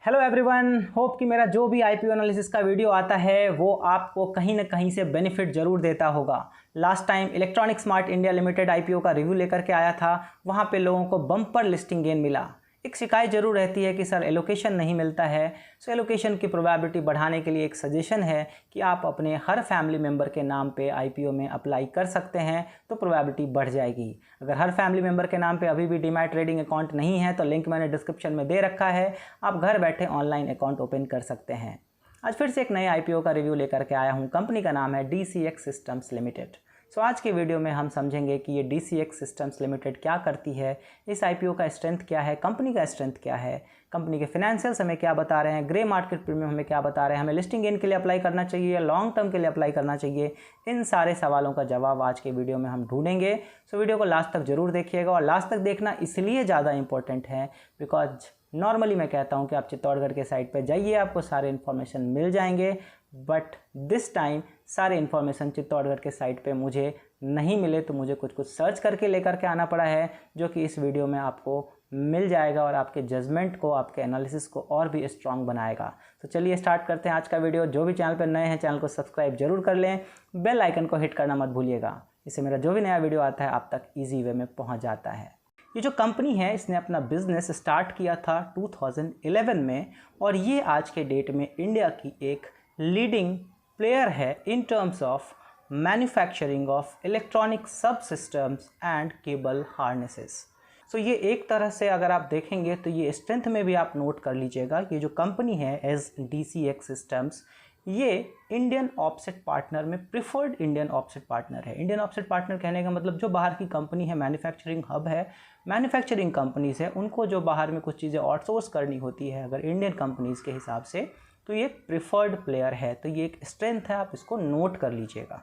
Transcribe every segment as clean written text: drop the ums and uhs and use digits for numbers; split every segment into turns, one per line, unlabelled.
Hello everyone, hope कि मेरा जो भी आईपीओ एनालिसिस का वीडियो आता है वो आपको कहीं ना कहीं से बेनिफिट जरूर देता होगा। Last time electronic smart India limited IPO का रिव्यू लेकर के आया था, वहाँ पे लोगों को बम्पर लिस्टिंग गेन मिला। एक शिकायत जरूर रहती है कि सर एलोकेशन नहीं मिलता है। सो एलोकेशन की प्रोबेबिलिटी बढ़ाने के लिए एक सजेशन है कि आप अपने हर फैमिली मेम्बर के नाम पे आईपीओ में अप्लाई कर सकते हैं, तो प्रोबेबिलिटी बढ़ जाएगी। अगर हर फैमिली मेम्बर के नाम पे अभी भी डीमैट ट्रेडिंग अकाउंट नहीं है तो लिंक मैंने डिस्क्रिप्शन में दे रखा है, आप घर बैठे ऑनलाइन अकाउंट ओपन कर सकते हैं। आज फिर से एक नए आईपीओ का रिव्यू लेकर के आया हूँ। कंपनी का नाम है DCX सिस्टम्स लिमिटेड। सो आज के वीडियो में हम समझेंगे कि ये DCX सिस्टम्स लिमिटेड क्या करती है, इस आईपीओ का स्ट्रेंथ क्या है, कंपनी का स्ट्रेंथ क्या है, कंपनी के फाइनेंशियल्स हमें क्या बता रहे हैं, ग्रे मार्केट प्रीमियम हमें क्या बता रहे हैं, हमें लिस्टिंग गेन के लिए अप्लाई करना चाहिए या लॉन्ग टर्म के लिए अप्लाई करना चाहिए। इन सारे सवालों का जवाब आज के वीडियो में हम ढूंढेंगे। सो वीडियो को लास्ट तक जरूर देखिएगा, और लास्ट तक देखना इसलिए ज़्यादा इंपॉर्टेंट है बिकॉज नॉर्मली मैं कहता हूँ कि आप चित्तौड़गढ़ के साइट पर जाइए, आपको सारे इन्फॉर्मेशन मिल जाएंगे, बट दिस टाइम सारे इन्फॉर्मेशन चित्तौड़गढ़ के साइट पे मुझे नहीं मिले, तो मुझे कुछ सर्च करके लेकर के आना पड़ा है, जो कि इस वीडियो में आपको मिल जाएगा और आपके जजमेंट को, आपके एनालिसिस को और भी स्ट्रांग बनाएगा। तो चलिए स्टार्ट करते हैं आज का वीडियो। जो भी चैनल पर नए हैं चैनल को सब्सक्राइब जरूर कर लें, बेल आइकन को हिट करना मत भूलिएगा, इससे मेरा जो भी नया वीडियो आता है आप तक ईजी वे में पहुँच जाता है। ये जो कंपनी है इसने अपना बिजनेस स्टार्ट किया था 2011 में, और ये आज के डेट में इंडिया की एक लीडिंग प्लेयर है in terms of manufacturing of electronic सब सिस्टम्स एंड केबल हार्नेसेस। सो ये एक तरह से अगर आप देखेंगे तो ये स्ट्रेंथ में भी आप नोट कर लीजिएगा, ये जो कंपनी है एज DCX सिस्टम्स, ये इंडियन ऑफसेट पार्टनर में प्रिफर्ड इंडियन ऑफसेट पार्टनर है। इंडियन ऑफसेट पार्टनर कहने का मतलब जो बाहर की कंपनी है, मैन्युफैक्चरिंग हब है, मैन्युफैक्चरिंग कंपनीज है, उनको जो बाहर में कुछ चीज़ें आउटसोर्स करनी होती है अगर इंडियन कंपनीज के हिसाब से, तो ये प्रिफर्ड प्लेयर है। तो ये एक स्ट्रेंथ है, आप इसको नोट कर लीजिएगा।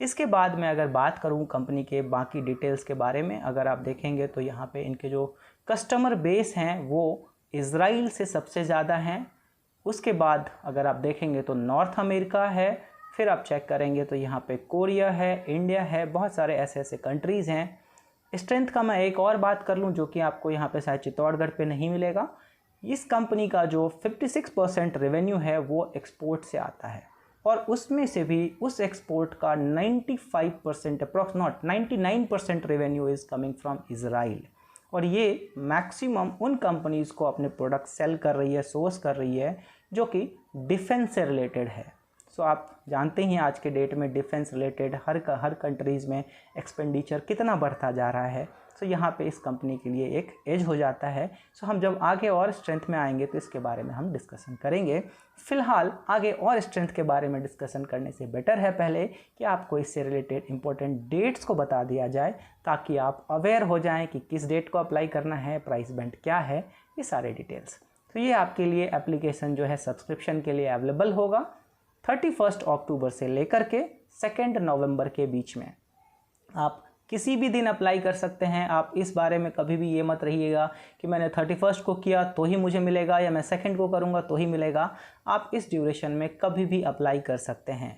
इसके बाद मैं अगर बात करूं कंपनी के बाकी डिटेल्स के बारे में, अगर आप देखेंगे तो यहाँ पे इनके जो कस्टमर बेस हैं वो इज़राइल से सबसे ज़्यादा हैं। उसके बाद अगर आप देखेंगे तो नॉर्थ अमेरिका है, फिर आप चेक करेंगे तो यहाँ पे कोरिया है, इंडिया है, बहुत सारे ऐसे ऐसे कंट्रीज़ हैं। स्ट्रेंथ का मैं एक और बात कर लूँ जो कि आपको यहाँ पे शायद चित्तौड़गढ़ पे नहीं मिलेगा। इस कंपनी का जो 56% रेवेन्यू है वो एक्सपोर्ट से आता है, और उसमें से भी उस एक्सपोर्ट का 95% approx not 99% revenue is coming from Israel. और ये मैक्सिमम उन कंपनीज़ को अपने प्रोडक्ट सेल कर रही है, सोर्स कर रही है, जो कि डिफेंस से रिलेटेड है। सो आप जानते ही आज के डेट में डिफेंस रिलेटेड हर कंट्रीज़ में एक्सपेंडिचर कितना बढ़ता जा रहा है। सो यहाँ पे इस कंपनी के लिए एक एज हो जाता है। सो हम जब आगे और स्ट्रेंथ में आएंगे तो इसके बारे में हम डिस्कशन करेंगे। फ़िलहाल आगे और स्ट्रेंथ के बारे में डिस्कशन करने से बेटर है पहले कि आपको इससे रिलेटेड इंपॉर्टेंट डेट्स को बता दिया जाए, ताकि आप अवेयर हो जाएं कि किस डेट को अप्लाई करना है, प्राइस बैंड क्या है, ये सारे डिटेल्स। तो ये आपके लिए एप्लीकेशन जो है सब्सक्रिप्शन के लिए अवेलेबल होगा 31 अक्टूबर से लेकर के 2 नवंबर के बीच में। आप किसी भी दिन अप्लाई कर सकते हैं। आप इस बारे में कभी भी ये मत रहिएगा कि मैंने 31 को किया तो ही मुझे मिलेगा, या मैं 2 को करूँगा तो ही मिलेगा। आप इस ड्यूरेशन में कभी भी अप्लाई कर सकते हैं।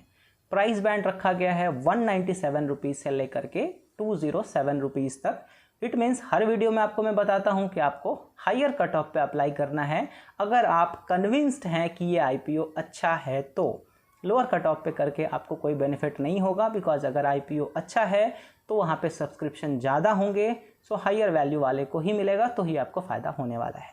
प्राइस बैंड रखा गया है 197 रुपीज़ से लेकर के 207 रुपीज़ तक। इट मीन्स हर वीडियो में आपको मैं बताता हूँ कि आपको हायर कट ऑफ पे अप्लाई करना है। अगर आप कन्विंस्ड हैं कि ये आईपीओ अच्छा है तो लोअर कट ऑफ पे करके आपको कोई बेनिफिट नहीं होगा, बिकॉज अगर आईपीओ अच्छा है तो वहाँ पे सब्सक्रिप्शन ज़्यादा होंगे, सो हायर वैल्यू वाले को ही मिलेगा, तो ही आपको फ़ायदा होने वाला है।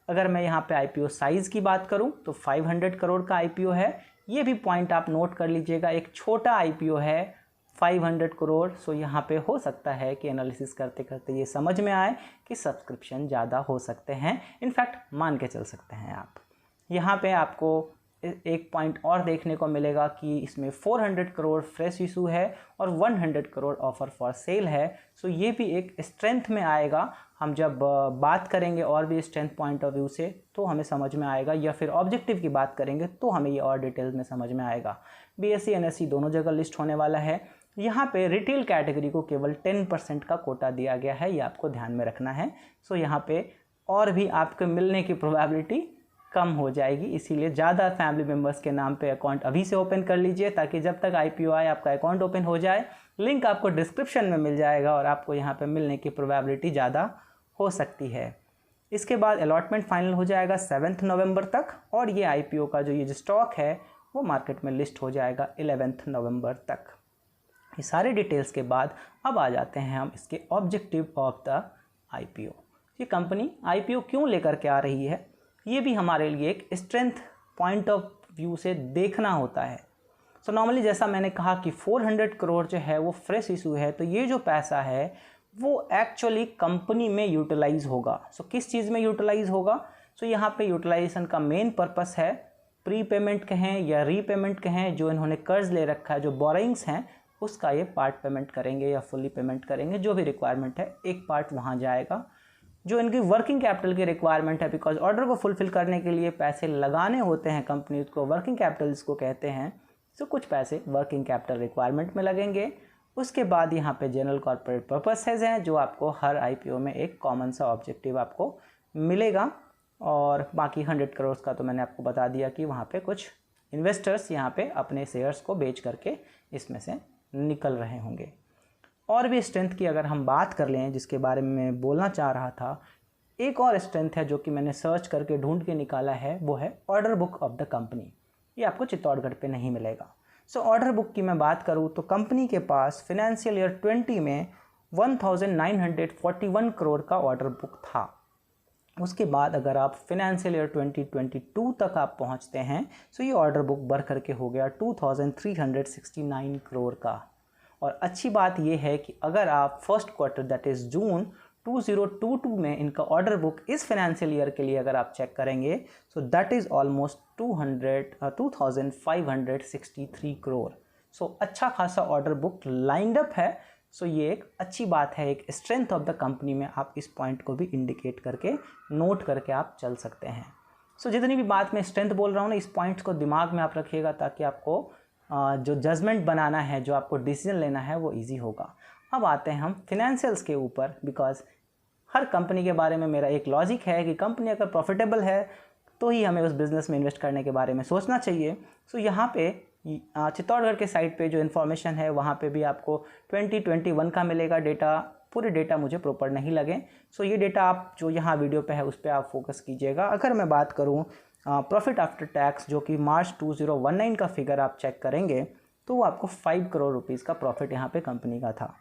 अगर मैं यहाँ पे आईपीओ साइज़ की बात करूँ तो 500 करोड़ का आईपीओ है। ये भी पॉइंट आप नोट कर लीजिएगा, एक छोटा आईपीओ है 500 करोड़। सो यहाँ पे हो सकता है कि एनालिसिस करते करते ये समझ में आए कि सब्सक्रिप्शन ज़्यादा हो सकते हैं, इनफैक्ट मान के चल सकते हैं आप। यहाँ पे आपको एक पॉइंट और देखने को मिलेगा कि इसमें 400 करोड़ फ्रेश इशू है और 100 करोड़ ऑफर फॉर सेल है। सो ये भी एक स्ट्रेंथ में आएगा। हम जब बात करेंगे और भी स्ट्रेंथ पॉइंट ऑफ व्यू से तो हमें समझ में आएगा, या फिर ऑब्जेक्टिव की बात करेंगे तो हमें ये और डिटेल में समझ में आएगा। BSE NSE दोनों जगह लिस्ट होने वाला है। यहाँ पे रिटेल कैटेगरी को केवल 10% का कोटा दिया गया है, ये आपको ध्यान में रखना है। सो यहाँ पे और भी आपको मिलने की प्रोबेबिलिटी कम हो जाएगी, इसीलिए ज़्यादा फैमिली मेम्बर्स के नाम पे अकाउंट अभी से ओपन कर लीजिए, ताकि जब तक आईपीओ आए आपका अकाउंट ओपन हो जाए। लिंक आपको डिस्क्रिप्शन में मिल जाएगा और आपको यहाँ पे मिलने की प्रोबेबिलिटी ज़्यादा हो सकती है। इसके बाद अलॉटमेंट फाइनल हो जाएगा 7 नवंबर तक और ये आईपीओ का जो स्टॉक है वो मार्केट में लिस्ट हो जाएगा 11 नवंबर तक। ये सारे डिटेल्स के बाद अब आ जाते हैं हम इसके ऑब्जेक्टिव ऑफ द आईपीओ। ये कंपनी आईपीओ क्यों लेकर के आ रही है, ये भी हमारे लिए एक स्ट्रेंथ पॉइंट ऑफ व्यू से देखना होता है। सो नॉर्मली जैसा मैंने कहा कि 400 करोड़ जो है वो फ्रेश इशू है, तो ये जो पैसा है वो एक्चुअली कंपनी में यूटिलाइज होगा। सो किस चीज़ में यूटिलाइज होगा, सो यहाँ पे यूटिलाइजेशन का मेन पर्पस है प्री पेमेंट कहें या रीपेमेंट कहें, जो इन्होंने कर्ज ले रखा है, जो बोरिंग्स हैं उसका ये पार्ट पेमेंट करेंगे या फुल्ली पेमेंट करेंगे, जो भी रिक्वायरमेंट है एक पार्ट वहाँ जाएगा। जो इनकी वर्किंग कैपिटल की रिक्वायरमेंट है, बिकॉज ऑर्डर को फुलफिल करने के लिए पैसे लगाने होते हैं कंपनी को, वर्किंग कैपिटल इसको कहते हैं, तो कुछ पैसे वर्किंग कैपिटल रिक्वायरमेंट में लगेंगे। उसके बाद यहाँ पे जनरल कॉर्पोरेट पर्पसेज हैं जो आपको हर आईपीओ में एक कॉमन सा ऑब्जेक्टिव आपको मिलेगा। और बाकी 100 करोड़ का तो मैंने आपको बता दिया कि वहाँ पे कुछ इन्वेस्टर्स यहाँ पे अपने शेयर्स को बेच करके इसमें से निकल रहे होंगे। और भी स्ट्रेंथ की अगर हम बात कर लें, जिसके बारे में मैं बोलना चाह रहा था, एक और स्ट्रेंथ है जो कि मैंने सर्च करके ढूंढ के निकाला है, वो है order book of the company. ये आपको चित्तौड़गढ़ पे नहीं मिलेगा। सो ऑर्डर बुक की मैं बात करूँ तो कंपनी के पास फिनेंशियल ईयर 20 में 1941 करोड़ का ऑर्डर बुक था। उसके बाद अगर आप फिनेंशियल ईयर 2022 तक आप पहुंचते हैं तो ये ऑर्डर बुक बढ़ करके हो गया 2369 करोड़ का। और अच्छी बात ये है कि अगर आप first quarter that is June 2022 में इनका ऑर्डर बुक इस फाइनेंशियल ईयर के लिए अगर आप चेक करेंगे so that is almost 2563 crore. So अच्छा खासा ऑर्डर बुक लाइंड अप है। सो ये एक अच्छी बात है, एक स्ट्रेंथ ऑफ द कंपनी में आप इस पॉइंट को भी इंडिकेट करके नोट करके आप चल सकते हैं। सो जितनी भी बात मैं स्ट्रेंथ बोल रहा हूँ ना, इस पॉइंट्स को दिमाग में आप रखिएगा ताकि आपको जो जजमेंट बनाना है, जो आपको डिसीजन लेना है वो इजी होगा। अब आते हैं हम फिनेंशियल्स के ऊपर, बिकॉज हर कंपनी के बारे में मेरा एक लॉजिक है कि कंपनी अगर प्रॉफिटेबल है तो ही हमें उस बिज़नेस में इन्वेस्ट करने के बारे में सोचना चाहिए। सो यहाँ पे चित्तौड़गढ़ के साइट पे जो इन्फॉर्मेशन है वहाँ पे भी आपको 2021 का मिलेगा डेटा। पूरे डेटा मुझे प्रॉपर नहीं लगे, सो ये डेटा आप जो यहाँ वीडियो पे है उस पर आप फोकस कीजिएगा। अगर मैं बात करूँ प्रॉफिट आफ्टर टैक्स, जो कि मार्च 2019 का फिगर आप चेक करेंगे तो वो आपको 5 करोड़ रुपीज़ का प्रॉफिट यहाँ पे कंपनी का था।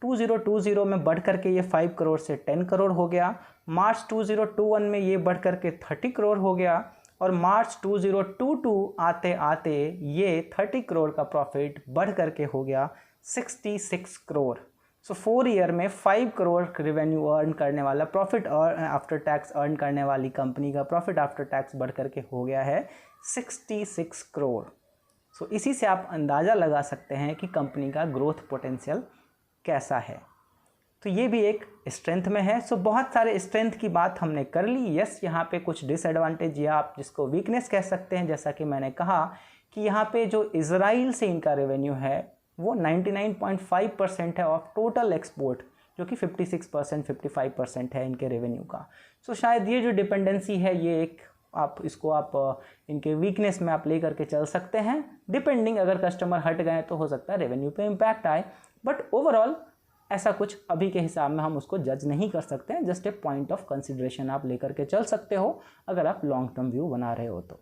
2020 में बढ़ करके ये 5 करोड़ से 10 करोड़ हो गया। मार्च 2021 में ये बढ़ करके 30 करोड़ हो गया और मार्च 2022 आते आते ये 30 करोड़ का प्रॉफिट बढ़ करके हो गया 66 करोड़। सो 4 ईयर में 5 करोड़ रेवेन्यू अर्न करने वाला, प्रॉफिट आफ्टर टैक्स अर्न करने वाली कंपनी का प्रॉफिट आफ्टर टैक्स बढ़ करके हो गया है 66 करोड़। सो इसी से आप अंदाज़ा लगा सकते हैं कि कंपनी का ग्रोथ पोटेंशियल कैसा है। तो ये भी एक स्ट्रेंथ में है। सो बहुत सारे स्ट्रेंथ की बात हमने कर ली। यस, यहाँ पे कुछ डिसएडवांटेज या आप जिसको वीकनेस कह सकते हैं, जैसा कि मैंने कहा कि यहाँ पे जो इजराइल से इनका रेवेन्यू है वो 99.5% है ऑफ टोटल एक्सपोर्ट, जो कि 56% 55% है इनके रेवेन्यू का। सो शायद ये जो डिपेंडेंसी है ये एक आप इसको आप इनके वीकनेस में आप ले करके चल सकते हैं। डिपेंडिंग, अगर कस्टमर हट गए तो हो सकता है रेवेन्यू पे इम्पैक्ट आए, बट ओवरऑल ऐसा कुछ अभी के हिसाब में हम उसको जज नहीं कर सकते हैं। Just a point of consideration आप लेकर के चल सकते हो अगर आप लॉन्ग टर्म व्यू बना रहे हो तो।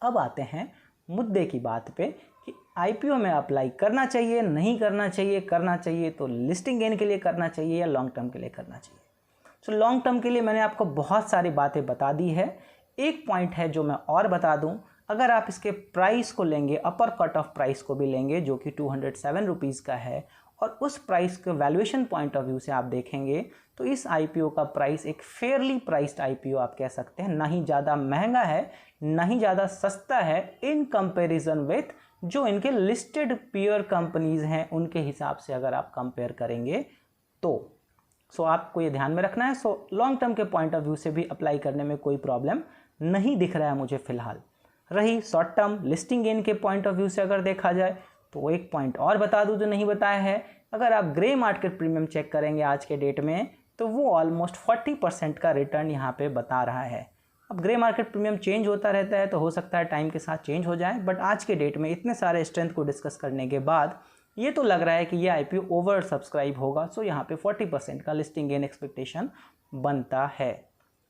अब आते हैं मुद्दे की बात पे कि आईपीओ में अप्लाई करना चाहिए, नहीं करना चाहिए, करना चाहिए तो लिस्टिंग गेन के लिए करना चाहिए या लॉन्ग टर्म के लिए करना चाहिए। सो लॉन्ग टर्म के लिए मैंने आपको बहुत सारी बातें बता दी है। एक पॉइंट है जो मैं और बता दूं, अगर आप इसके प्राइस को लेंगे, अपर कट ऑफ प्राइस को भी लेंगे जो कि 207 रुपीज़ का है, और उस प्राइस के वैल्यूएशन पॉइंट ऑफ व्यू से आप देखेंगे तो इस आईपीओ का प्राइस एक फेयरली प्राइस्ड आईपीओ आप कह सकते हैं। ना ही ज़्यादा महंगा है, ना ही ज़्यादा सस्ता है इन कंपैरिजन विथ जो इनके लिस्टेड पीयर कंपनीज हैं उनके हिसाब से अगर आप कंपेयर करेंगे तो। सो आपको ये ध्यान में रखना है। सो लॉन्ग टर्म के पॉइंट ऑफ व्यू से भी अप्लाई करने में कोई प्रॉब्लम नहीं दिख रहा है मुझे फ़िलहाल। रही शॉर्ट टर्म लिस्टिंग गेन के पॉइंट ऑफ व्यू से अगर देखा जाए तो एक पॉइंट और बता दूं जो नहीं बताया है, अगर आप ग्रे मार्केट प्रीमियम चेक करेंगे आज के डेट में तो वो ऑलमोस्ट 40% का रिटर्न यहाँ पे बता रहा है। अब ग्रे मार्केट प्रीमियम चेंज होता रहता है तो हो सकता है टाइम के साथ चेंज हो जाए, बट आज के डेट में इतने सारे स्ट्रेंथ को डिस्कस करने के बाद ये तो लग रहा है कि ये आईपीओ ओवर सब्सक्राइब होगा। सो यहाँ पे 40% का लिस्टिंग गेन एक्सपेक्टेशन बनता है।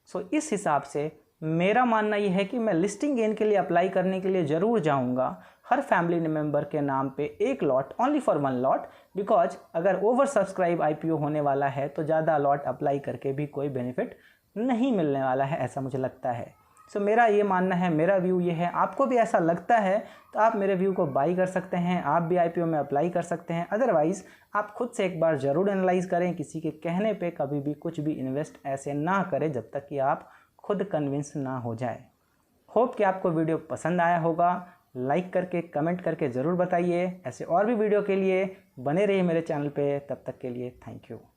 सो इस हिसाब से मेरा मानना ये है कि मैं लिस्टिंग गेन के लिए अप्लाई करने के लिए ज़रूर जाऊंगा हर फैमिली मेम्बर के नाम पे एक lot, only for 1 lot, because अगर ओवर सब्सक्राइब आईपीओ होने वाला है तो ज़्यादा लॉट अप्लाई करके भी कोई बेनिफिट नहीं मिलने वाला है, ऐसा मुझे लगता है। सो मेरा ये मानना है, मेरा व्यू ये है। आपको भी ऐसा लगता है तो आप मेरे व्यू को बाई कर सकते हैं, आप भी आईपीओ में अप्लाई कर सकते हैं। अदरवाइज़ आप खुद से एक बार ज़रूर एनालाइज करें, किसी के कहने पे कभी भी कुछ भी इन्वेस्ट ऐसे ना करें जब तक कि आप खुद कन्विंस ना हो जाए। होप कि आपको वीडियो पसंद आया होगा। लाइक करके, कमेंट करके ज़रूर बताइए। ऐसे और भी वीडियो के लिए बने रहिए मेरे चैनल पे। तब तक के लिए थैंक यू।